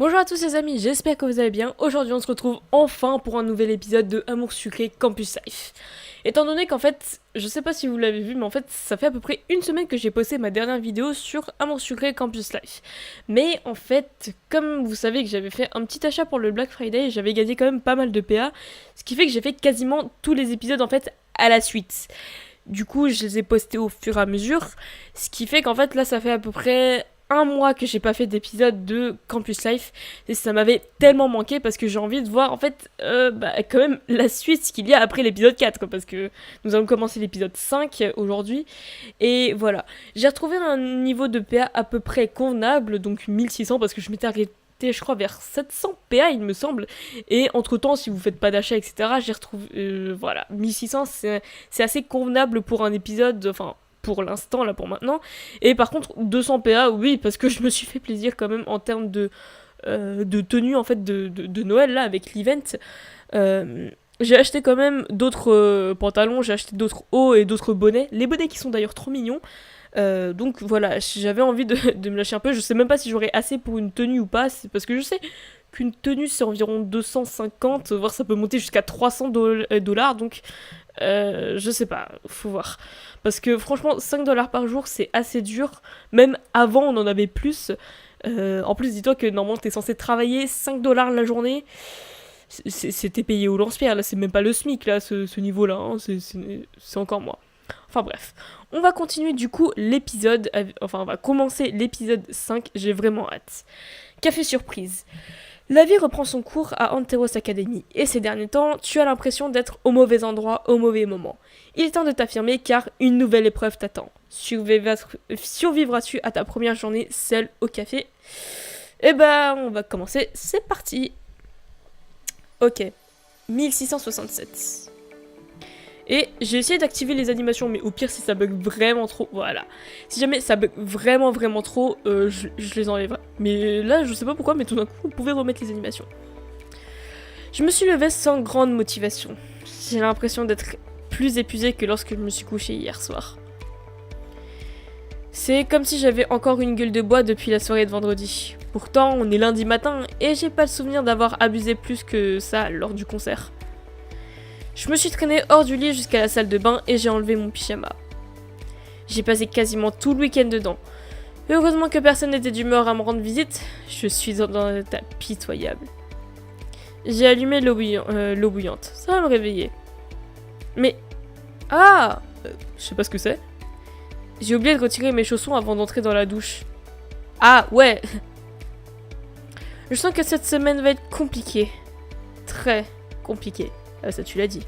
Bonjour à tous les amis, j'espère que vous allez bien. Aujourd'hui on se retrouve enfin pour un nouvel épisode de Amour Sucré Campus Life. Étant donné qu'en fait, je sais pas si vous l'avez vu, mais en fait ça fait à peu près une semaine que j'ai posté ma dernière vidéo sur Amour Sucré Campus Life. Mais en fait, comme vous savez que j'avais fait un petit achat pour le Black Friday, j'avais gagné quand même pas mal de PA, ce qui fait que j'ai fait quasiment tous les épisodes en fait à la suite. Du coup, je les ai postés au fur et à mesure, ce qui fait qu'en fait là ça fait à peu près un mois que j'ai pas fait d'épisode de Campus Life et ça m'avait tellement manqué parce que j'ai envie de voir en fait quand même la suite, ce qu'il y a après l'épisode 4 quoi, parce que nous allons commencer l'épisode 5 aujourd'hui et voilà. J'ai retrouvé un niveau de PA à peu près convenable, donc 1600 parce que je m'étais arrêté je crois vers 700 PA il me semble, et entre temps si vous faites pas d'achat etc j'ai retrouvé voilà 1600 c'est assez convenable pour un épisode, enfin pour l'instant, là, pour maintenant. Et par contre, 200 PA, oui, parce que je me suis fait plaisir quand même en termes de tenue, en fait, de Noël, là, avec l'event. J'ai acheté quand même d'autres pantalons, j'ai acheté d'autres hauts et d'autres bonnets. Les bonnets qui sont d'ailleurs trop mignons. Donc voilà, j'avais envie de me lâcher un peu. Je sais même pas si j'aurai assez pour une tenue ou pas, parce que je sais qu'une tenue c'est environ 250, voire ça peut monter jusqu'à 300 dollars, donc je sais pas, faut voir. Parce que franchement, 5 dollars par jour c'est assez dur, même avant on en avait plus. En plus, dis-toi que normalement t'es censé travailler 5 dollars la journée. C'était payé au lance-pierre, là c'est même pas le SMIC là, ce niveau-là, hein. C'est encore moins. Enfin bref, on va continuer du coup l'épisode, enfin on va commencer l'épisode 5, j'ai vraiment hâte. Café surprise. La vie reprend son cours à Anteros Academy, et ces derniers temps, tu as l'impression d'être au mauvais endroit au mauvais moment. Il est temps de t'affirmer car une nouvelle épreuve t'attend. Survivras-tu à ta première journée seule au café? Eh ben, on va commencer, c'est parti. Ok, 1667. Et j'ai essayé d'activer les animations, mais au pire si ça bug vraiment trop, voilà. Si jamais ça bug vraiment trop, je les enlèverai. Mais là, je sais pas pourquoi, mais tout d'un coup, vous pouvez remettre les animations. Je me suis levée sans grande motivation. J'ai l'impression d'être plus épuisée que lorsque je me suis couchée hier soir. C'est comme si j'avais encore une gueule de bois depuis la soirée de vendredi. Pourtant, on est lundi matin, et j'ai pas le souvenir d'avoir abusé plus que ça lors du concert. Je me suis traînée hors du lit jusqu'à la salle de bain et j'ai enlevé mon pyjama. J'ai passé quasiment tout le week-end dedans. Heureusement que personne n'était d'humeur à me rendre visite, je suis dans un état pitoyable. J'ai allumé l'eau bouillante, ça va me réveiller. Mais... Ah je sais pas ce que c'est. J'ai oublié de retirer mes chaussons avant d'entrer dans la douche. Ah ouais. Je sens que cette semaine va être compliquée. Très compliquée. Ah, ça tu l'as dit.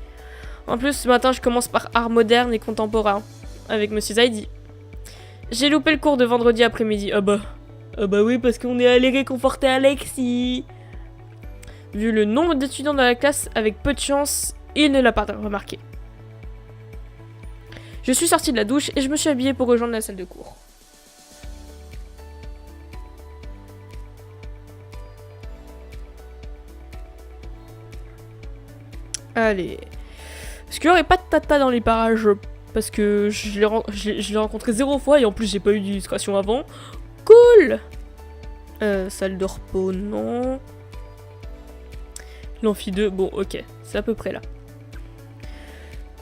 En plus, ce matin, je commence par art moderne et contemporain, avec Monsieur Zaidi. J'ai loupé le cours de vendredi après-midi. Ah bah oui, parce qu'on est allé réconforter Alexis. Vu le nombre d'étudiants dans la classe, avec peu de chance, il ne l'a pas remarqué. Je suis sortie de la douche et je me suis habillée pour rejoindre la salle de cours. Allez. Est-ce qu'il n'y aurait pas de tata dans les parages? Parce que je l'ai rencontré 0 fois et en plus j'ai pas eu d'illustration avant. Cool. Salle de repos, non. L'amphi 2, bon ok, c'est à peu près là.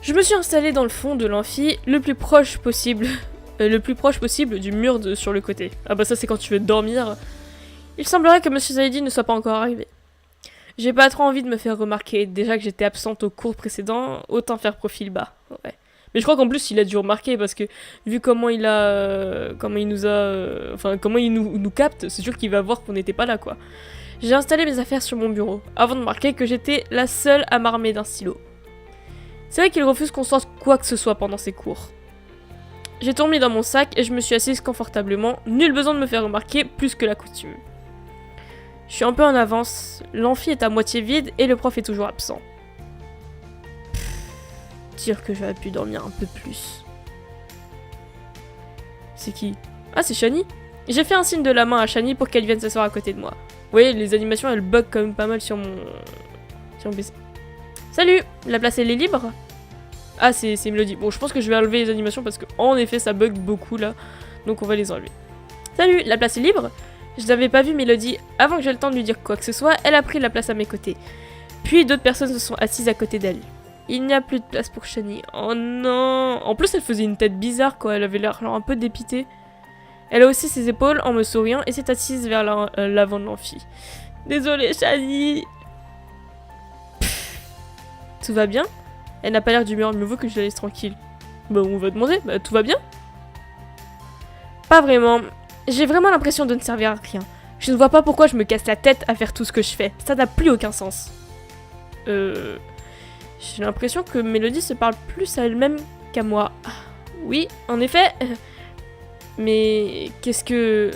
Je me suis installée dans le fond de l'amphi, le plus proche possible du mur sur le côté. Ah bah ça c'est quand tu veux dormir. Il semblerait que Monsieur Zaidi ne soit pas encore arrivé. J'ai pas trop envie de me faire remarquer. Déjà que j'étais absente au cours précédent, autant faire profil bas. Ouais. Mais je crois qu'en plus il a dû remarquer parce que vu comment il nous capte, c'est sûr qu'il va voir qu'on n'était pas là quoi. J'ai installé mes affaires sur mon bureau avant de remarquer que j'étais la seule à m'armer d'un stylo. C'est vrai qu'il refuse qu'on sorte quoi que ce soit pendant ses cours. J'ai tout remis dans mon sac et je me suis assise confortablement. Nul besoin de me faire remarquer plus que la coutume. Je suis un peu en avance, l'amphi est à moitié vide et le prof est toujours absent. Dire que j'aurais pu dormir un peu plus. C'est qui? Ah, c'est Shani. J'ai fait un signe de la main à Shani pour qu'elle vienne s'asseoir à côté de moi. Vous voyez, les animations elles bug quand même pas mal sur mon PC. Salut, la place elle est libre? Ah, c'est Mélodie. Bon, je pense que je vais enlever les animations parce que en effet ça bug beaucoup là. Donc on va les enlever. Salut, la place est libre? Je n'avais pas vu Mélodie. Avant que j'aie le temps de lui dire quoi que ce soit, elle a pris la place à mes côtés. Puis d'autres personnes se sont assises à côté d'elle. Il n'y a plus de place pour Shani. Oh non! En plus, elle faisait une tête bizarre, quoi. Elle avait l'air genre un peu dépitée. Elle a aussi ses épaules en me souriant et s'est assise vers l'avant de l'amphi. Désolée, Shani! Tout va bien? Elle n'a pas l'air d'humeur, mieux vaut que je la laisse tranquille. Bah, on va demander. Bah, tout va bien? Pas vraiment. J'ai vraiment l'impression de ne servir à rien. Je ne vois pas pourquoi je me casse la tête à faire tout ce que je fais. Ça n'a plus aucun sens. J'ai l'impression que Mélodie se parle plus à elle-même qu'à moi. Oui, en effet. Mais qu'est-ce que...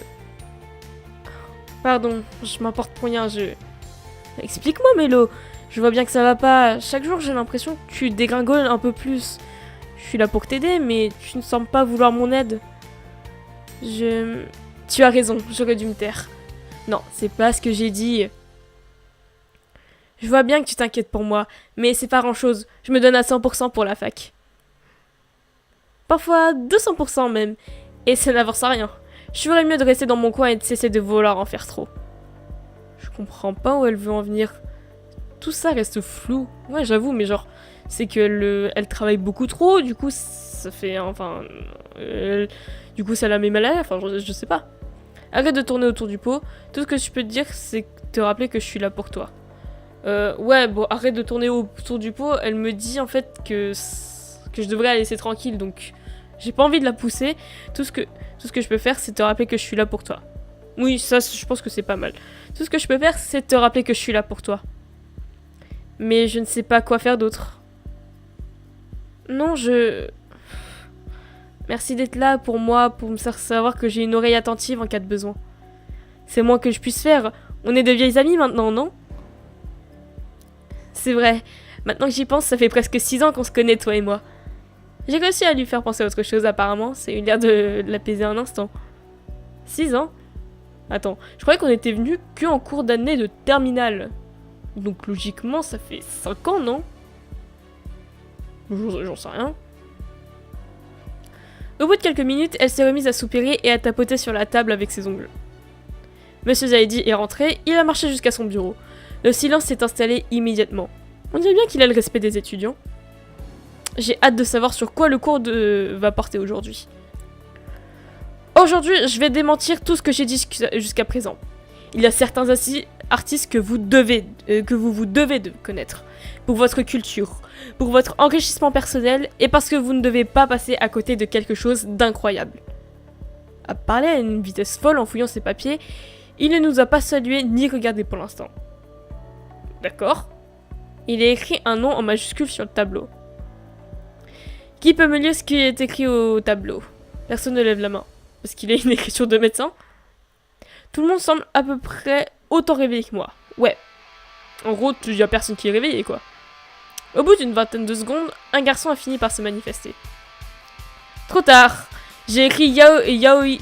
Pardon, je m'emporte pour rien, Explique-moi, Mélo. Je vois bien que ça va pas. Chaque jour, j'ai l'impression que tu dégringoles un peu plus. Je suis là pour t'aider, mais tu ne sembles pas vouloir mon aide. Tu as raison, j'aurais dû me taire. Non, c'est pas ce que j'ai dit. Je vois bien que tu t'inquiètes pour moi, mais c'est pas grand-chose. Je me donne à 100% pour la fac. Parfois 200% même. Et ça n'avance à rien. Je ferais mieux de rester dans mon coin et de cesser de vouloir en faire trop. Je comprends pas où elle veut en venir. Tout ça reste flou. Ouais, j'avoue, mais genre, c'est qu'elle elle travaille beaucoup trop, du coup, ça fait... Enfin... du coup, ça la met mal à l'aise, enfin, je sais pas. Arrête de tourner autour du pot. Tout ce que je peux te dire, c'est te rappeler que je suis là pour toi. Ouais, bon, arrête de tourner autour du pot. Elle me dit, en fait, que je devrais la laisser tranquille, donc... J'ai pas envie de la pousser. Tout ce que je peux faire, c'est te rappeler que je suis là pour toi. Oui, ça, je pense que c'est pas mal. Tout ce que je peux faire, c'est te rappeler que je suis là pour toi. Mais je ne sais pas quoi faire d'autre. Non, Merci d'être là pour moi, pour me faire savoir que j'ai une oreille attentive en cas de besoin. C'est le moins que je puisse faire. On est de vieilles amies maintenant, non? C'est vrai. Maintenant que j'y pense, ça fait presque 6 ans qu'on se connaît, toi et moi. J'ai réussi à lui faire penser à autre chose, apparemment. C'est eu l'air de l'apaiser un instant. 6 ans? Attends, je croyais qu'on était venus qu'en cours d'année de terminale. Donc logiquement, ça fait 5 ans, non? J'en sais rien. Au bout de quelques minutes, elle s'est remise à soupirer et à tapoter sur la table avec ses ongles. Monsieur Zaidi est rentré, il a marché jusqu'à son bureau. Le silence s'est installé immédiatement. On dirait bien qu'il a le respect des étudiants. J'ai hâte de savoir sur quoi le cours va porter aujourd'hui. Aujourd'hui, je vais démentir tout ce que j'ai dit jusqu'à présent. Il y a certains artistes que vous devez de connaître. Pour votre culture, pour votre enrichissement personnel et parce que vous ne devez pas passer à côté de quelque chose d'incroyable. À parler à une vitesse folle en fouillant ses papiers, il ne nous a pas salué ni regardé pour l'instant. D'accord. Il a écrit un nom en majuscule sur le tableau. Qui peut me lire ce qui est écrit au tableau? Personne ne lève la main. Parce qu'il a une écriture de médecin. Tout le monde semble à peu près autant réveillé que moi. Ouais. En gros, il n'y a personne qui est réveillé, quoi. Au bout d'une vingtaine de secondes, un garçon a fini par se manifester. Trop tard. J'ai écrit Yayoi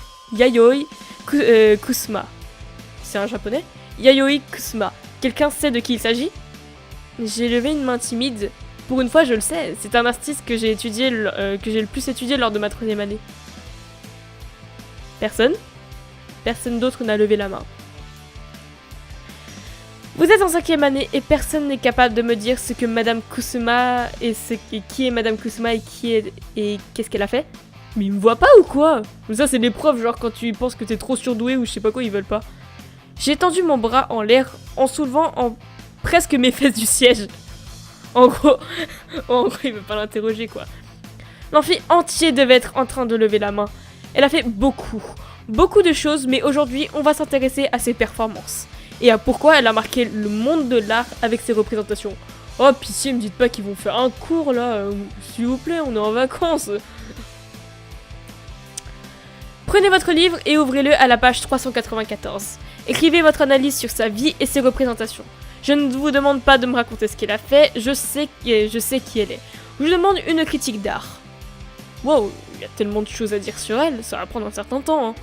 Kusuma. C'est un japonais? Yayoi Kusuma. Quelqu'un sait de qui il s'agit? J'ai levé une main timide. Pour une fois, je le sais. C'est un artiste que j'ai le plus étudié lors de ma 3e année. Personne? Personne d'autre n'a levé la main. Vous êtes en 5e année et personne n'est capable de me dire ce que Madame Kusuma et qui est Madame Kusuma et qu'est-ce qu'elle a fait? Mais ils me voient pas ou quoi? Ça c'est des preuves, genre quand tu penses que t'es trop surdoué ou je sais pas quoi, ils veulent pas. J'ai tendu mon bras en l'air en soulevant presque mes fesses du siège. En gros, il veut pas l'interroger quoi. L'amphi entier devait être en train de lever la main. Elle a fait beaucoup de choses, mais aujourd'hui on va s'intéresser à ses performances. Et à pourquoi elle a marqué le monde de l'art avec ses représentations. Oh pitié, me dites pas qu'ils vont faire un cours là, s'il vous plaît, on est en vacances. Prenez votre livre et ouvrez-le à la page 394. Écrivez votre analyse sur sa vie et ses représentations. Je ne vous demande pas de me raconter ce qu'elle a fait, je sais qui elle est. Je vous demande une critique d'art. Wow, il y a tellement de choses à dire sur elle, ça va prendre un certain temps. Hein.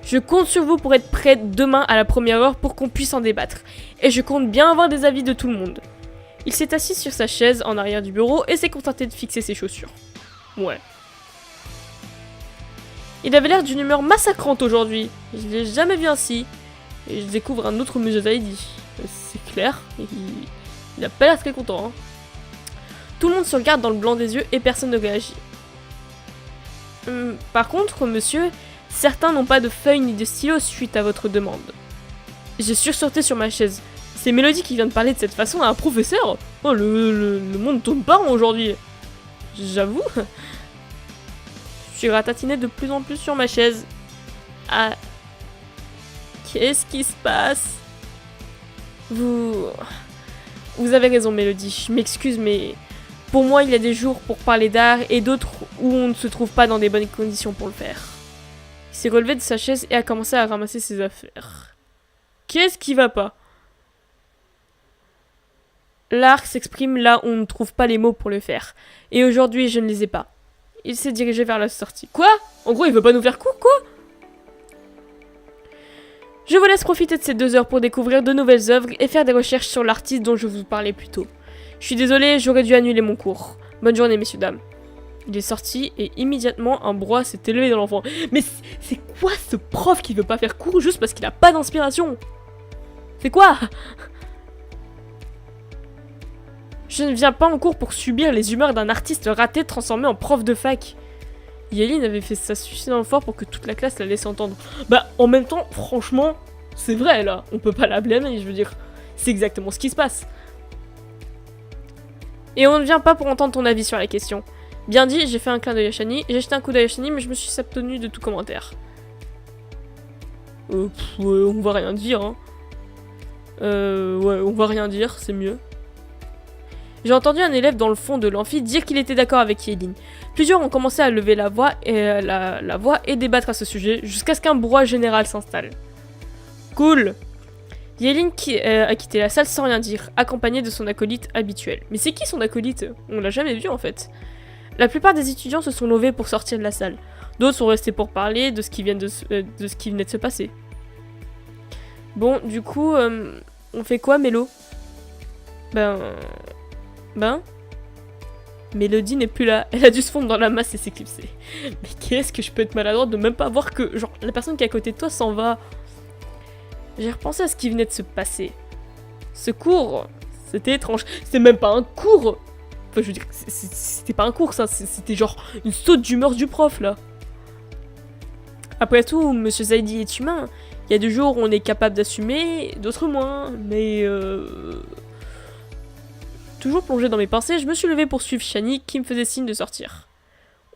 Je compte sur vous pour être prêts demain à la première heure pour qu'on puisse en débattre. Et je compte bien avoir des avis de tout le monde. Il s'est assis sur sa chaise en arrière du bureau et s'est contenté de fixer ses chaussures. Ouais. Il avait l'air d'une humeur massacrante aujourd'hui. Je l'ai jamais vu ainsi. Et je découvre un autre Monsieur Zaidi. C'est clair, il a pas l'air très content. Hein. Tout le monde se regarde dans le blanc des yeux et personne ne réagit. Par contre, monsieur, certains n'ont pas de feuilles ni de stylos suite à votre demande. J'ai sursauté sur ma chaise. C'est Mélodie qui vient de parler de cette façon à un professeur. Oh, le monde tourne pas rond aujourd'hui. J'avoue. Je suis ratatiné de plus en plus sur ma chaise. Ah. Qu'est-ce qui se passe? Vous avez raison, Mélodie. Je m'excuse, mais pour moi, il y a des jours pour parler d'art et d'autres où on ne se trouve pas dans des bonnes conditions pour le faire. Il s'est relevé de sa chaise et a commencé à ramasser ses affaires. Qu'est-ce qui va pas? L'art s'exprime là où on ne trouve pas les mots pour le faire. Et aujourd'hui, je ne les ai pas. Il s'est dirigé vers la sortie. Quoi? En gros, il veut pas nous faire court, quoi? Je vous laisse profiter de ces 2 heures pour découvrir de nouvelles œuvres et faire des recherches sur l'artiste dont je vous parlais plus tôt. Je suis désolée, j'aurais dû annuler mon cours. Bonne journée, messieurs, dames. Il est sorti et immédiatement un brouhaha s'est élevé dans l'enfant. Mais c'est quoi ce prof qui veut pas faire cours juste parce qu'il a pas d'inspiration? C'est quoi? Je ne viens pas en cours pour subir les humeurs d'un artiste raté transformé en prof de fac. Yaeline avait fait ça suffisamment fort pour que toute la classe la laisse entendre. Bah, en même temps, franchement, c'est vrai, là. On peut pas la blâmer, je veux dire. C'est exactement ce qui se passe. Et on ne vient pas pour entendre ton avis sur la question. Bien dit, j'ai fait un clin d'œil à Shani. J'ai jeté un coup d'œil à Shani, mais je me suis abstenu de tout commentaire. Ouais, on va rien dire, hein. Ouais, on va rien dire, c'est mieux. J'ai entendu un élève dans le fond de l'amphi dire qu'il était d'accord avec Yaeline. Plusieurs ont commencé à lever la voix et débattre à ce sujet, jusqu'à ce qu'un brouhaha général s'installe. Cool. Yaeline a quitté la salle sans rien dire, accompagnée de son acolyte habituel. Mais c'est qui son acolyte? On l'a jamais vu en fait. La plupart des étudiants se sont levés pour sortir de la salle. D'autres sont restés pour parler de ce qui venait de se passer. Bon, du coup, on fait quoi, Mélo? Mélodie n'est plus là, elle a dû se fondre dans la masse et s'éclipser. Mais qu'est-ce que je peux être maladroite de même pas voir que, genre, la personne qui est à côté de toi s'en va. J'ai repensé à ce qui venait de se passer. Ce cours, c'était étrange. C'était même pas un cours. Enfin, je veux dire, c'était pas un cours, ça. C'était genre une saute d'humeur du prof, là. Après tout, Monsieur Zaidi est humain. Il y a des jours où on est capable d'assumer, d'autres moins. Mais toujours plongé dans mes pensées, je me suis levée pour suivre Shani qui me faisait signe de sortir.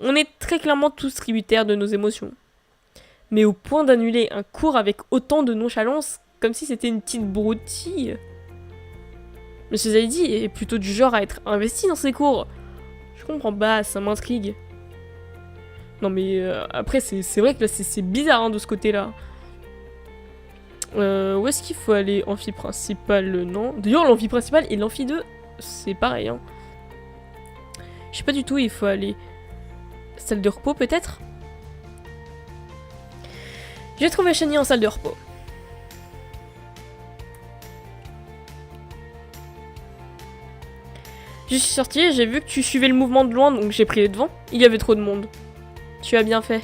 On est très clairement tous tributaires de nos émotions. Mais au point d'annuler un cours avec autant de nonchalance, comme si c'était une petite broutille. Monsieur Zaidi est plutôt du genre à être investi dans ses cours. Je comprends pas, ça m'intrigue. Non mais après c'est vrai que là c'est bizarre hein, de ce côté-là. Où est-ce qu'il faut aller? Amphi principal, non. D'ailleurs l'amphi principal et l'amphi 2, c'est pareil. Hein. Je sais pas du tout, il faut aller... Salle de repos peut-être? J'ai trouvé Shani en salle de repos. Je suis sortie et j'ai vu que tu suivais le mouvement de loin, donc j'ai pris les devants. Il y avait trop de monde. Tu as bien fait.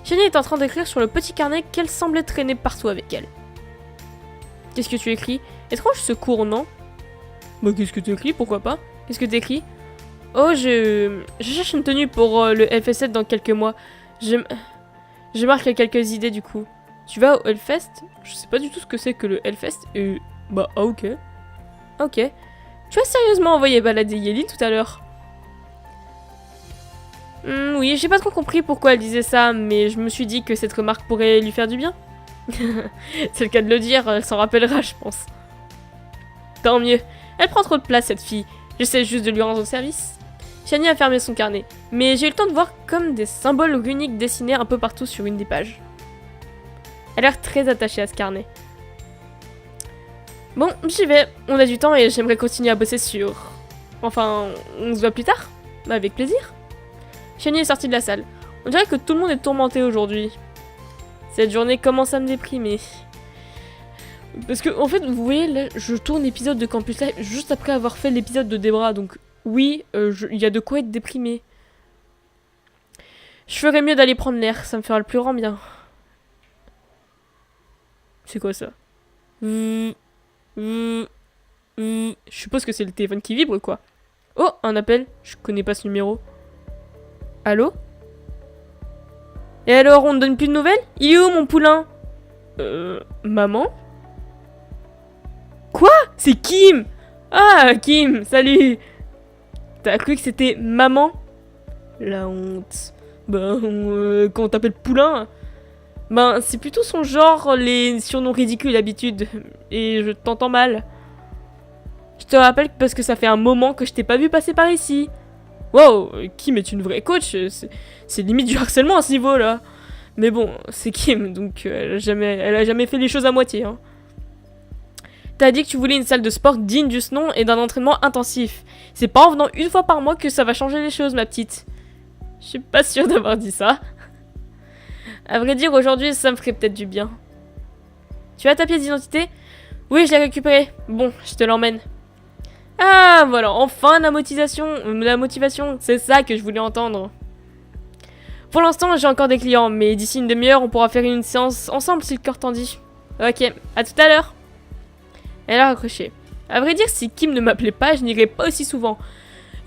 Shani est en train d'écrire sur le petit carnet qu'elle semblait traîner partout avec elle. Qu'est-ce que tu écris? Étrange ce cours, non? Bah qu'est-ce que tu écris? Pourquoi pas? Qu'est-ce que tu écris? Oh, je cherche une tenue pour le Hellfest dans quelques mois. Je marque quelques idées du coup. Tu vas au Hellfest? Je sais pas du tout ce que c'est que le Hellfest. Et bah ah ok. Ok. Tu as sérieusement envoyé balader Yaeline tout à l'heure? Oui, j'ai pas trop compris pourquoi elle disait ça, mais je me suis dit que cette remarque pourrait lui faire du bien. C'est le cas de le dire, elle s'en rappellera, je pense. Tant mieux. Elle prend trop de place, cette fille. J'essaie juste de lui rendre service. Shani a fermé son carnet, mais j'ai eu le temps de voir comme des symboles runiques dessinés un peu partout sur une des pages. Elle a l'air très attachée à ce carnet. Bon, j'y vais. On a du temps et j'aimerais continuer à bosser sur... Enfin, on se voit plus tard? Avec plaisir. Shani est sortie de la salle. On dirait que tout le monde est tourmenté aujourd'hui. Cette journée commence à me déprimer. Parce que, en fait, vous voyez, là, je tourne l'épisode de Campus Live juste après avoir fait l'épisode de Debra, donc oui, il y a de quoi être déprimé. Je ferais mieux d'aller prendre l'air, ça me fera le plus grand bien. C'est quoi ça? Je suppose que c'est le téléphone qui vibre, quoi. Oh, un appel. Je connais pas ce numéro. Allô? Et alors, on ne donne plus de nouvelles? Il est où, mon poulain? Maman? Quoi? C'est Kim! Ah, Kim, salut! T'as cru que c'était maman? La honte. Ben, quand on t'appelle poulain... Ben, c'est plutôt son genre, les surnoms ridicules d'habitude. Et je t'entends mal. Je te rappelle parce que ça fait un moment que je t'ai pas vu passer par ici. Wow, Kim est une vraie coach. C'est limite du harcèlement à ce niveau-là. Mais bon, c'est Kim, donc elle a jamais fait les choses à moitié. Hein. T'as dit que tu voulais une salle de sport digne de ce nom et d'un entraînement intensif. C'est pas en venant une fois par mois que ça va changer les choses, ma petite. Je suis pas sûre d'avoir dit ça. À vrai dire, aujourd'hui, ça me ferait peut-être du bien. Tu as ta pièce d'identité? Oui, je l'ai récupérée. Bon, je te l'emmène. Ah, voilà, enfin la motivation, c'est ça que je voulais entendre. Pour l'instant, j'ai encore des clients, mais d'ici une demi-heure, on pourra faire une séance ensemble si le cœur t'en dit. Ok, à tout à l'heure. Elle a raccroché. À vrai dire, si Kim ne m'appelait pas, je n'irais pas aussi souvent.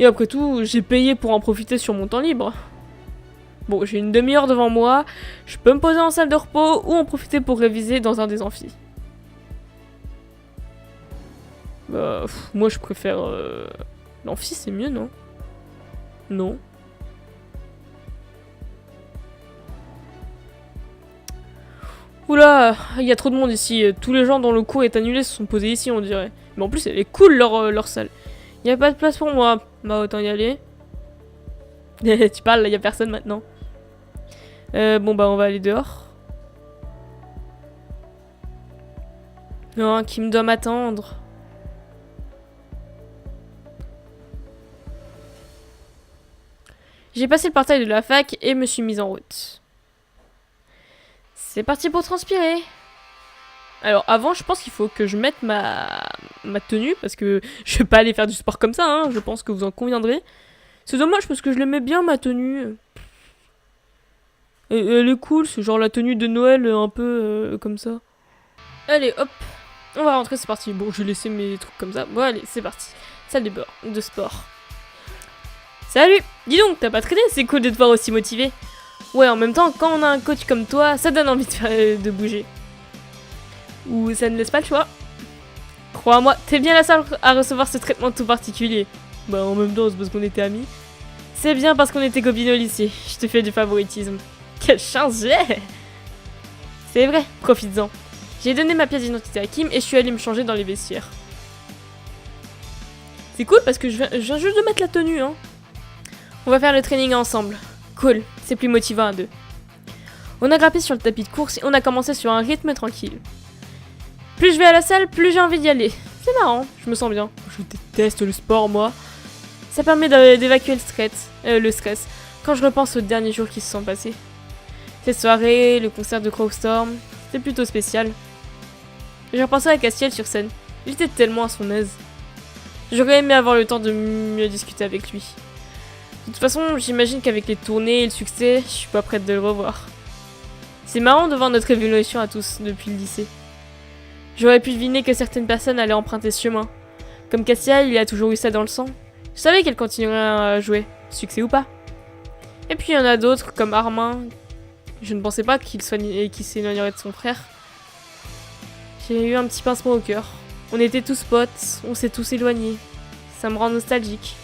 Et après tout, j'ai payé pour en profiter sur mon temps libre. Bon, j'ai une demi-heure devant moi, je peux me poser en salle de repos ou en profiter pour réviser dans un des amphis. Bah, moi je préfère... L'amphi, c'est mieux, non? Non. Oula, il y a trop de monde ici. Tous les gens dont le cours est annulé se sont posés ici, on dirait. Mais en plus, elle est cool, leur salle. Il n'y a pas de place pour moi. Bah, autant y aller. Tu parles, là, il n'y a personne maintenant. Bon, bah, on va aller dehors. Non, qui me doit m'attendre. J'ai passé le portail de la fac et me suis mise en route. C'est parti pour transpirer. Alors avant, je pense qu'il faut que je mette ma tenue parce que je vais pas aller faire du sport comme ça, hein, je pense que vous en conviendrez. C'est dommage parce que je l'aimais bien ma tenue. Et elle est cool, c'est genre la tenue de Noël un peu comme ça. Allez, hop, on va rentrer, c'est parti. Bon, j'ai laissé mes trucs comme ça. Bon, allez, c'est parti. Salle de sport. Salut! Dis donc, t'as pas traîné? C'est cool de te voir aussi motivé. Ouais, en même temps, quand on a un coach comme toi, ça donne envie de bouger. Ou ça ne laisse pas le choix. Crois-moi, t'es bien la seule à recevoir ce traitement tout particulier. Bah, en même temps, c'est parce qu'on était amis. C'est bien parce qu'on était copines au lycée. Je te fais du favoritisme. Quelle chance j'ai! C'est vrai, profites-en. J'ai donné ma pièce d'identité à Kim et je suis allée me changer dans les vestiaires. C'est cool parce que je viens juste de mettre la tenue, hein. On va faire le training ensemble. Cool, c'est plus motivant à deux. On a grimpé sur le tapis de course et on a commencé sur un rythme tranquille. Plus je vais à la salle, plus j'ai envie d'y aller. C'est marrant, je me sens bien. Je déteste le sport, moi. Ça permet d'évacuer le stress quand je repense aux derniers jours qui se sont passés. Cette soirée, le concert de Crowstorm, c'était plutôt spécial. J'ai repensé à Castiel sur scène. Il était tellement à son aise. J'aurais aimé avoir le temps de mieux discuter avec lui. De toute façon, j'imagine qu'avec les tournées et le succès, je suis pas prête de le revoir. C'est marrant de voir notre évolution à tous depuis le lycée. J'aurais pu deviner que certaines personnes allaient emprunter ce chemin. Comme Castiel, il a toujours eu ça dans le sang. Je savais qu'elle continuerait à jouer, succès ou pas. Et puis il y en a d'autres, comme Armin. Je ne pensais pas qu'il s'éloignerait de son frère. J'ai eu un petit pincement au cœur. On était tous potes, on s'est tous éloignés. Ça me rend nostalgique.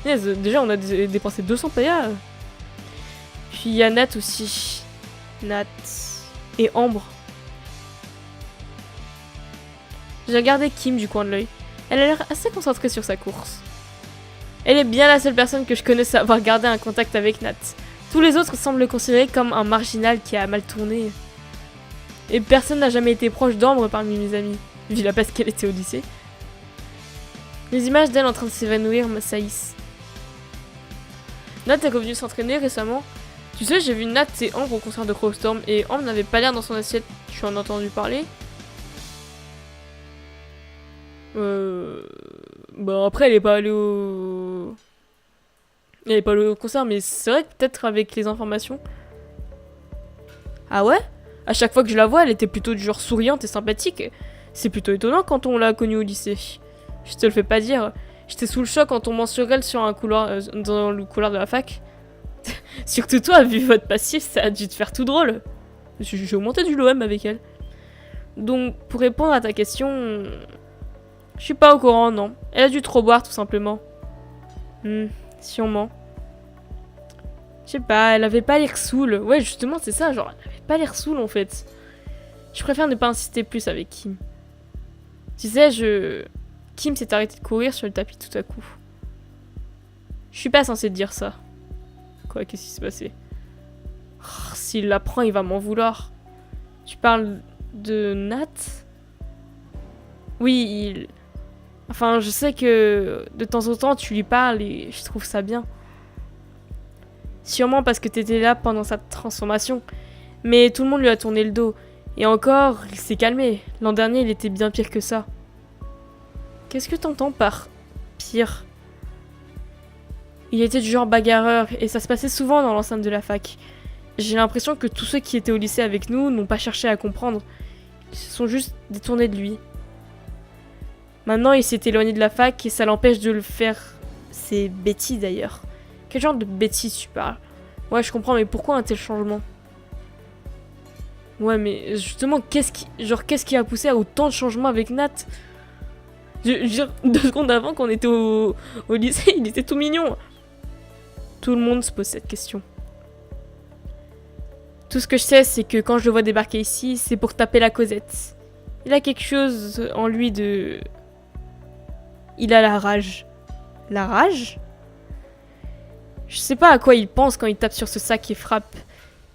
Déjà, on a dépensé 200 PA. Puis il y a Nat aussi. Nat et Ambre. J'ai regardé Kim du coin de l'œil. Elle a l'air assez concentrée sur sa course. Elle est bien la seule personne que je connaisse à avoir gardé un contact avec Nat. Tous les autres semblent le considérer comme un marginal qui a mal tourné. Et personne n'a jamais été proche d'Ambre parmi mes amis, vu la place qu'elle était au lycée. Les images d'elle en train de s'évanouir me saillissent. Nat est revenu s'entraîner récemment. Tu sais, j'ai vu Nat et Ambre au concert de Crowstorm et Ambre n'avait pas l'air dans son assiette. Tu en as entendu parler? Bah après elle est pas allée Il n'y avait pas le concert, mais c'est vrai que peut-être avec les informations. Ah ouais? À chaque fois que je la vois, elle était plutôt du genre souriante et sympathique. C'est plutôt étonnant quand on l'a connue au lycée. Je te le fais pas dire. J'étais sous le choc en tombant sur elle sur un couloir, dans le couloir de la fac. Surtout toi, vu votre passif, ça a dû te faire tout drôle. J'ai augmenté du LOM avec elle. Donc, pour répondre à ta question... Je suis pas au courant, non. Elle a dû trop boire, tout simplement. Sûrement. Je sais pas, elle avait pas l'air saoule. Ouais, justement, c'est ça, genre, elle avait pas l'air saoule, en fait. Je préfère ne pas insister plus avec Kim. Tu sais, Kim s'est arrêté de courir sur le tapis tout à coup. Je suis pas censée te dire ça. Quoi, qu'est-ce qui s'est passé? Oh, s'il l'apprend, il va m'en vouloir. Tu parles de Nat? Oui, Enfin, je sais que de temps en temps, tu lui parles et je trouve ça bien. Sûrement parce que t'étais là pendant sa transformation. Mais tout le monde lui a tourné le dos. Et encore, il s'est calmé. L'an dernier, il était bien pire que ça. Qu'est-ce que t'entends par pire? Il était du genre bagarreur et ça se passait souvent dans l'enceinte de la fac. J'ai l'impression que tous ceux qui étaient au lycée avec nous n'ont pas cherché à comprendre. Ils se sont juste détournés de lui. Maintenant, il s'est éloigné de la fac et ça l'empêche de le faire. C'est bêtise d'ailleurs. Quel genre de bêtises tu parles? Ouais, je comprends, mais pourquoi un tel changement? Ouais, mais justement, qu'est-ce qui a poussé à autant de changements avec Nat? Je 2 secondes avant, qu'on était au lycée, il était tout mignon. Tout le monde se pose cette question. Tout ce que je sais, c'est que quand je le vois débarquer ici, c'est pour taper la Cosette. Il a quelque chose en lui de... Il a la rage. La rage? Je sais pas à quoi il pense quand il tape sur ce sac et frappe,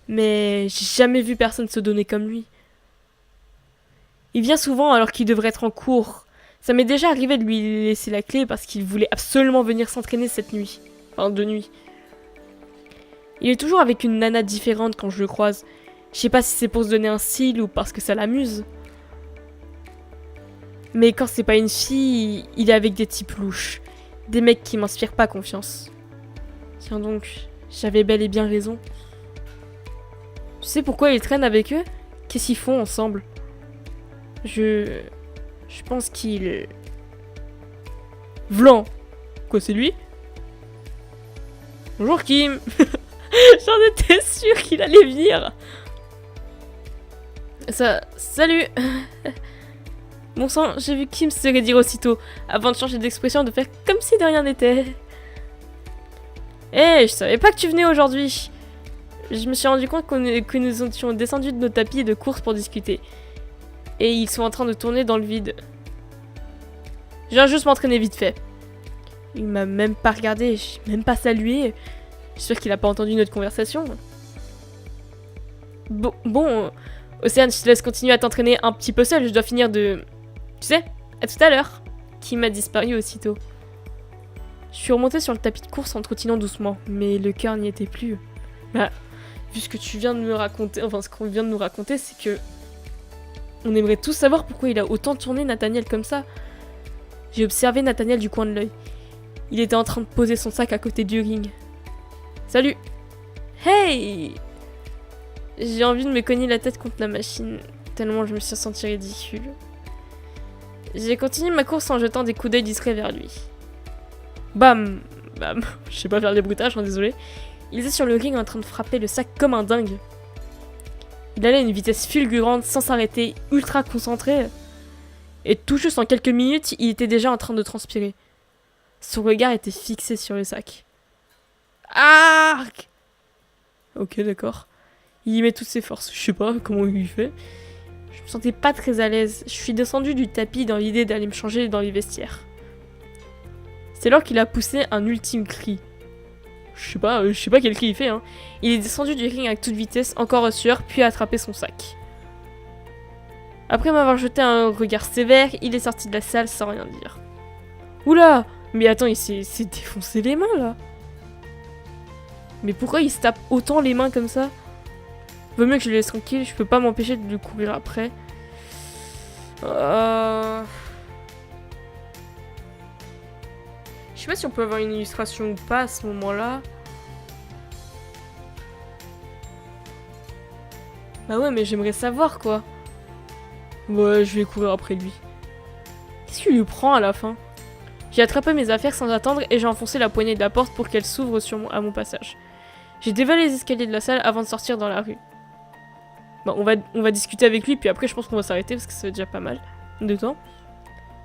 mais j'ai jamais vu personne se donner comme lui. Il vient souvent alors qu'il devrait être en cours. Ça m'est déjà arrivé de lui laisser la clé parce qu'il voulait absolument venir s'entraîner cette nuit. Enfin, de nuit. Il est toujours avec une nana différente quand je le croise. Je sais pas si c'est pour se donner un style ou parce que ça l'amuse. Mais quand c'est pas une fille, il est avec des types louches. Des mecs qui m'inspirent pas confiance. Tiens donc, j'avais bel et bien raison. Tu sais pourquoi ils traînent avec eux? Qu'est-ce qu'ils font ensemble? Je pense qu'il... Vlan! Quoi, c'est lui? Bonjour Kim! J'en étais sûre qu'il allait venir! Salut! Bon sang, j'ai vu Kim se redire aussitôt, avant de changer d'expression, de faire comme si de rien n'était. Je savais pas que tu venais aujourd'hui. Je me suis rendu compte que nous étions descendus de nos tapis de course pour discuter. Et ils sont en train de tourner dans le vide. Je viens juste m'entraîner vite fait. Il m'a même pas regardé, j'ai même pas salué. Je suis sûre qu'il a pas entendu notre conversation. Bon, Océane, je te laisse continuer à t'entraîner un petit peu seul, je dois finir de... Tu sais, à tout à l'heure. Kim a disparu aussitôt. Je suis remontée sur le tapis de course en trottinant doucement, mais le cœur n'y était plus. Bah, vu ce que tu viens de me raconter, enfin ce qu'on vient de nous raconter, c'est que... On aimerait tous savoir pourquoi il a autant tourné Nathaniel comme ça. J'ai observé Nathaniel du coin de l'œil. Il était en train de poser son sac à côté du ring. Salut! Hey! J'ai envie de me cogner la tête contre la machine, tellement je me suis sentie ridicule. J'ai continué ma course en jetant des coups d'œil discrets vers lui. Bam! Bam! Je sais pas faire les bruitages, désolé. Il était sur le ring en train de frapper le sac comme un dingue. Il allait à une vitesse fulgurante, sans s'arrêter, ultra concentré. Et tout juste en quelques minutes, il était déjà en train de transpirer. Son regard était fixé sur le sac. Arc! Ok, d'accord. Il y met toutes ses forces. Je sais pas comment il fait. Je me sentais pas très à l'aise. Je suis descendue du tapis dans l'idée d'aller me changer dans les vestiaires. C'est alors qu'il a poussé un ultime cri. Je sais pas quel cri il fait, hein. Il est descendu du ring avec toute vitesse, encore en sueur, puis a attrapé son sac. Après m'avoir jeté un regard sévère, il est sorti de la salle sans rien dire. Oula! Mais attends, il s'est défoncé les mains, là. Mais pourquoi il se tape autant les mains comme ça? Vaut mieux que je le laisse tranquille, je peux pas m'empêcher de lui courir après. Je suis sais pas si on peut avoir une illustration ou pas à ce moment-là. Bah ouais, mais j'aimerais savoir, quoi. Ouais, je vais courir après lui. Qu'est-ce qu'il lui prend à la fin? J'ai attrapé mes affaires sans attendre et j'ai enfoncé la poignée de la porte pour qu'elle s'ouvre à mon passage. J'ai dévalé les escaliers de la salle avant de sortir dans la rue. Bon, on va discuter avec lui, puis après je pense qu'on va s'arrêter parce que ça fait déjà pas mal de temps.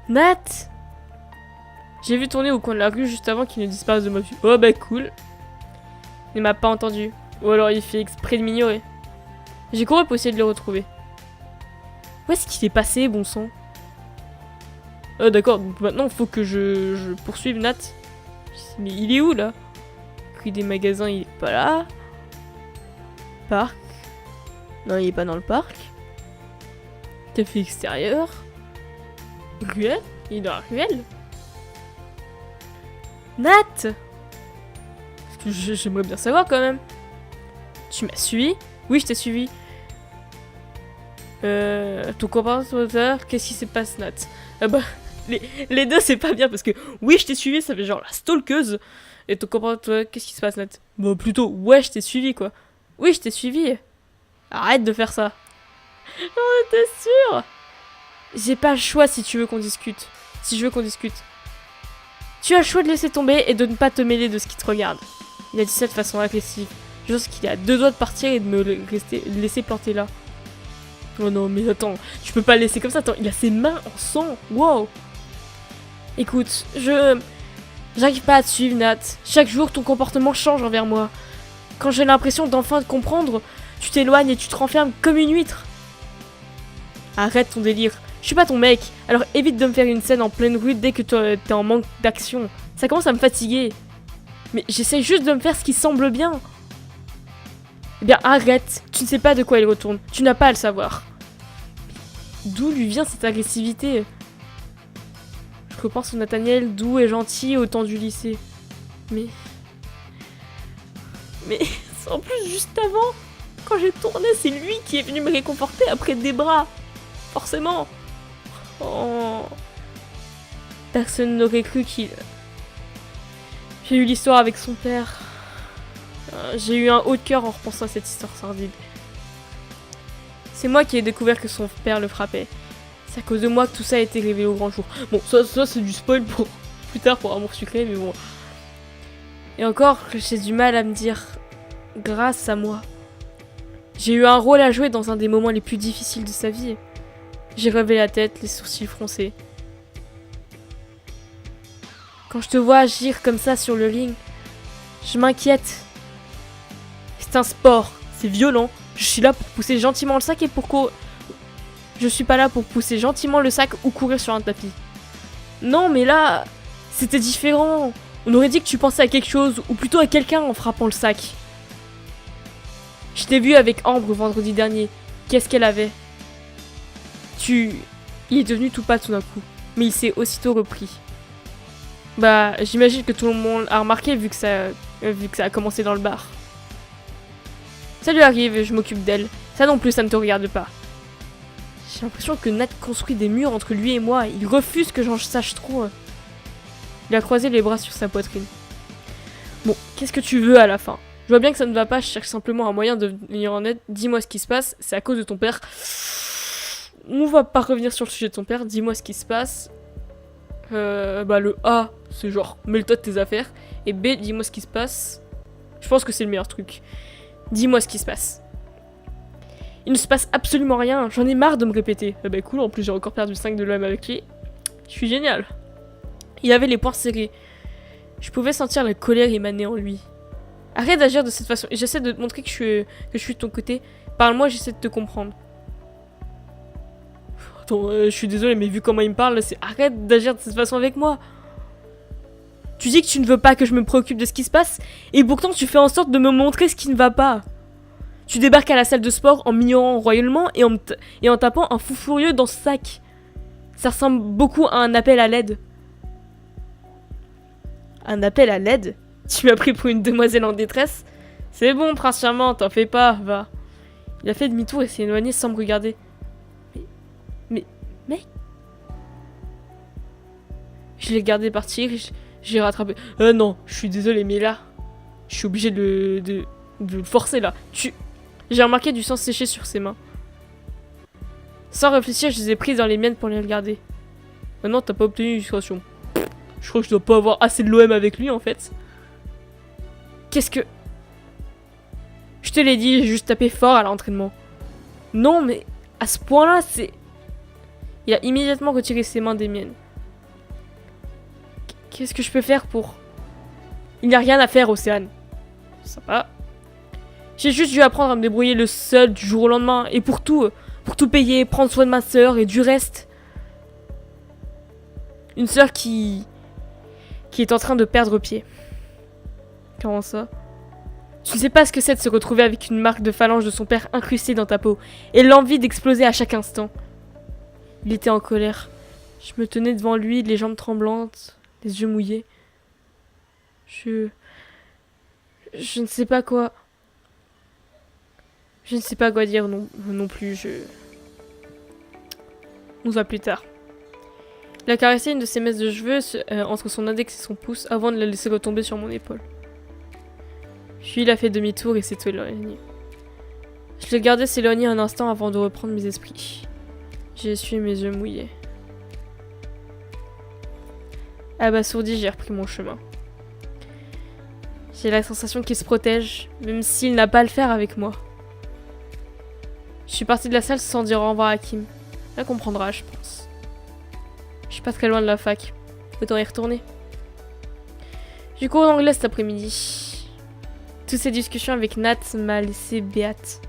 Nat! J'ai vu tourner au coin de la rue juste avant qu'il ne disparaisse de ma vue. Oh bah cool. Il m'a pas entendu. Ou alors il fait exprès de m'ignorer. J'ai couru pour essayer de le retrouver. Où est-ce qu'il est passé, bon sang? D'accord, donc maintenant faut que je poursuive Nat. Mais il est où là? Prix des magasins, il est pas là. Parc. Non, il est pas dans le parc. Café extérieur. Ruelle. Il est dans la ruelle. Nat! J'aimerais bien savoir quand même. Tu m'as suivi? Oui, je t'ai suivi. Ton comportement, qu'est-ce qui se passe, Nat? Ah bah, les deux c'est pas bien parce que oui, je t'ai suivi, ça fait genre la stalkeuse. Et ton comportement, qu'est-ce qui se passe, Nat? Bah, plutôt, ouais, je t'ai suivi quoi. Oui, je t'ai suivi. Arrête de faire ça. Oh, t'es sûr? J'ai pas le choix si tu veux qu'on discute. Si je veux qu'on discute. Tu as le choix de laisser tomber et de ne pas te mêler de ce qui te regarde. Il a dit ça de façon agressive. Je pense qu'il est à deux doigts de partir et de me laisser planter là. Oh non, mais attends, tu peux pas le laisser comme ça. Attends, il a ses mains en sang. Wow. Écoute, j'arrive pas à te suivre, Nat. Chaque jour, ton comportement change envers moi. Quand j'ai l'impression d'enfin te comprendre, tu t'éloignes et tu te renfermes comme une huître. Arrête ton délire. Je suis pas ton mec, alors évite de me faire une scène en pleine rue dès que t'es en manque d'action. Ça commence à me fatiguer. Mais j'essaie juste de me faire ce qui semble bien. Eh bien, arrête. Tu ne sais pas de quoi il retourne. Tu n'as pas à le savoir. D'où lui vient cette agressivité? Je repense au Nathaniel doux et gentil au temps du lycée. Mais en plus, juste avant, quand j'ai tourné, c'est lui qui est venu me réconforter après des bras. Forcément. Oh. Personne n'aurait cru qu'il... J'ai eu l'histoire avec son père. J'ai eu un haut de cœur en repensant à cette histoire sordide. C'est moi qui ai découvert que son père le frappait. C'est à cause de moi que tout ça a été révélé au grand jour. Bon, ça c'est du spoil pour plus tard pour Amour Sucré, mais bon. Et encore, j'ai du mal à me dire grâce à moi. J'ai eu un rôle à jouer dans un des moments les plus difficiles de sa vie. J'ai relevé la tête, les sourcils froncés. Quand je te vois agir comme ça sur le ring, je m'inquiète. C'est un sport, c'est violent. Je suis là pour pousser gentiment le sac et pour Je suis pas là pour pousser gentiment le sac ou courir sur un tapis. Non, mais là, c'était différent. On aurait dit que tu pensais à quelque chose, ou plutôt à quelqu'un en frappant le sac. Je t'ai vu avec Ambre vendredi dernier. Qu'est-ce qu'elle avait? Il est devenu tout pâle tout d'un coup, mais il s'est aussitôt repris. Bah, j'imagine que tout le monde a remarqué vu que ça a commencé dans le bar. Ça lui arrive, je m'occupe d'elle. Ça non plus, ça ne te regarde pas. J'ai l'impression que Nat construit des murs entre lui et moi. Il refuse que j'en sache trop. Il a croisé les bras sur sa poitrine. Bon, qu'est-ce que tu veux à la fin? Je vois bien que ça ne va pas, je cherche simplement un moyen de venir en aide. Dis-moi ce qui se passe, c'est à cause de ton père. On va pas revenir sur le sujet de ton père, dis-moi ce qui se passe. Bah le A, c'est genre, mêle-toi de tes affaires. Et B, dis-moi ce qui se passe. Je pense que c'est le meilleur truc. Dis-moi ce qui se passe. Il ne se passe absolument rien, j'en ai marre de me répéter. Bah cool, en plus j'ai encore perdu 5 de l'OM avec lui. Je suis génial. Il avait les poings serrés. Je pouvais sentir la colère émaner en lui. Arrête d'agir de cette façon. J'essaie de te montrer que je suis de ton côté. Parle-moi, j'essaie de te comprendre. Attends, je suis désolé, mais vu comment il me parle, c'est arrête d'agir de cette façon avec moi. Tu dis que tu ne veux pas que je me préoccupe de ce qui se passe, et pourtant tu fais en sorte de me montrer ce qui ne va pas. Tu débarques à la salle de sport en m'ignorant royalement et en tapant un fou furieux dans ce sac. Ça ressemble beaucoup à un appel à l'aide. Un appel à l'aide? Tu m'as pris pour une demoiselle en détresse? C'est bon, prince charmant, t'en fais pas, va. Il a fait demi-tour et s'est éloigné sans me regarder. Mais... Je l'ai gardé partir, J'ai rattrapé. Non, je suis désolé, mais là, je suis obligé de le forcer là. J'ai remarqué du sang séché sur ses mains. Sans réfléchir, je les ai prises dans les miennes pour les regarder. Maintenant, t'as pas obtenu l'illustration. Je crois que je dois pas avoir assez de l'OM avec lui en fait. Qu'est-ce que... Je te l'ai dit, j'ai juste tapé fort à l'entraînement. Non, mais à ce point-là, c'est... Il a immédiatement retiré ses mains des miennes. Qu'est-ce que je peux faire pour... Il n'y a rien à faire, Océane. Ça va. J'ai juste dû apprendre à me débrouiller le seul du jour au lendemain. Et pour tout payer, prendre soin de ma sœur et du reste. Une sœur qui est en train de perdre pied. Comment ça? Tu ne sais pas ce que c'est de se retrouver avec une marque de phalange de son père incrustée dans ta peau. Et l'envie d'exploser à chaque instant. Il était en colère. Je me tenais devant lui, les jambes tremblantes, les yeux mouillés. Je ne sais pas quoi... Je ne sais pas quoi dire non plus, On se voit plus tard. Il a caressé une de ses messes de cheveux entre son index et son pouce avant de la laisser retomber sur mon épaule. Puis il a fait demi-tour et s'est éloigné. Je l'ai gardé s'éloigner un instant avant de reprendre mes esprits. J'ai essuyé mes yeux mouillés. Abasourdi, j'ai repris mon chemin. J'ai la sensation qu'il se protège, même s'il n'a pas à le faire avec moi. Je suis partie de la salle sans dire au revoir à Kim. Elle comprendra, je pense. Je suis pas très loin de la fac. Autant y retourner. J'ai cours d'anglais cet après-midi. Toutes ces discussions avec Nat m'a laissé béate.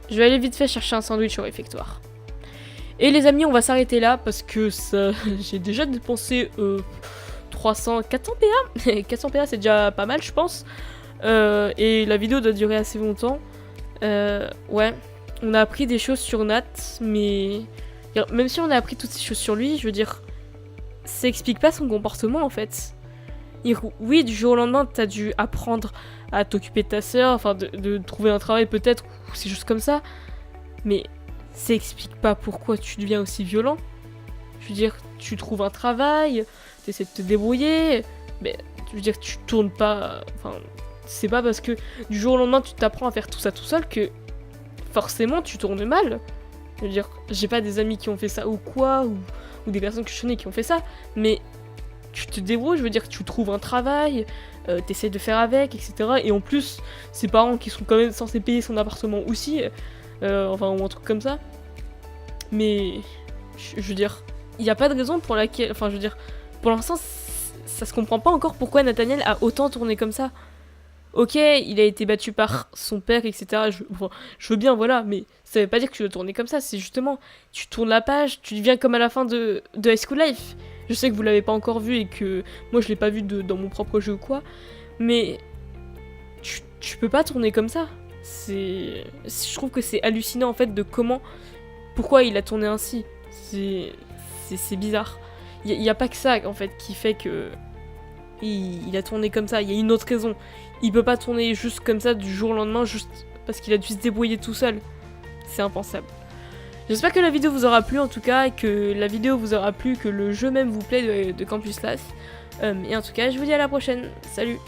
Je vais aller vite fait chercher un sandwich au réfectoire. Et les amis, on va s'arrêter là parce que ça... j'ai déjà dépensé 400 PA. 400 PA, c'est déjà pas mal, je pense. Et la vidéo doit durer assez longtemps. Ouais, on a appris des choses sur Nat, mais même si on a appris toutes ces choses sur lui, je veux dire, ça explique pas son comportement en fait. Oui, du jour au lendemain, t'as dû apprendre à t'occuper de ta sœur, enfin de trouver un travail peut-être, ou c'est juste comme ça, mais ça explique pas pourquoi tu deviens aussi violent. Je veux dire, tu trouves un travail, t'essaies de te débrouiller, mais je veux dire, tu tournes pas, enfin... C'est pas parce que du jour au lendemain tu t'apprends à faire tout ça tout seul que forcément tu tournes mal. Je veux dire, j'ai pas des amis qui ont fait ça ou quoi, ou des personnes que je connais qui ont fait ça, mais tu te débrouilles, je veux dire, tu trouves un travail, t'essaies de faire avec, etc. Et en plus, ses parents qui sont quand même censés payer son appartement aussi, enfin, ou un truc comme ça. Mais, je veux dire, il n'y a pas de raison pour laquelle, enfin, je veux dire, pour l'instant, ça se comprend pas encore pourquoi Nathaniel a autant tourné comme ça. Ok, il a été battu par son père, etc. Je veux bien, voilà, mais ça veut pas dire que tu dois tourner comme ça. C'est justement, tu tournes la page, tu deviens comme à la fin de High School Life. Je sais que vous l'avez pas encore vu et que moi je l'ai pas vu dans mon propre jeu ou quoi, mais tu peux pas tourner comme ça. Je trouve que c'est hallucinant en fait de pourquoi il a tourné ainsi. C'est bizarre. Il y a pas que ça en fait qui fait que il a tourné comme ça. Il y a une autre raison. Il peut pas tourner juste comme ça du jour au lendemain juste parce qu'il a dû se débrouiller tout seul. C'est impensable. J'espère que la vidéo vous aura plu en tout cas, et que la vidéo vous aura plu, que le jeu même vous plaît de Campus Life. Et en tout cas, je vous dis à la prochaine. Salut!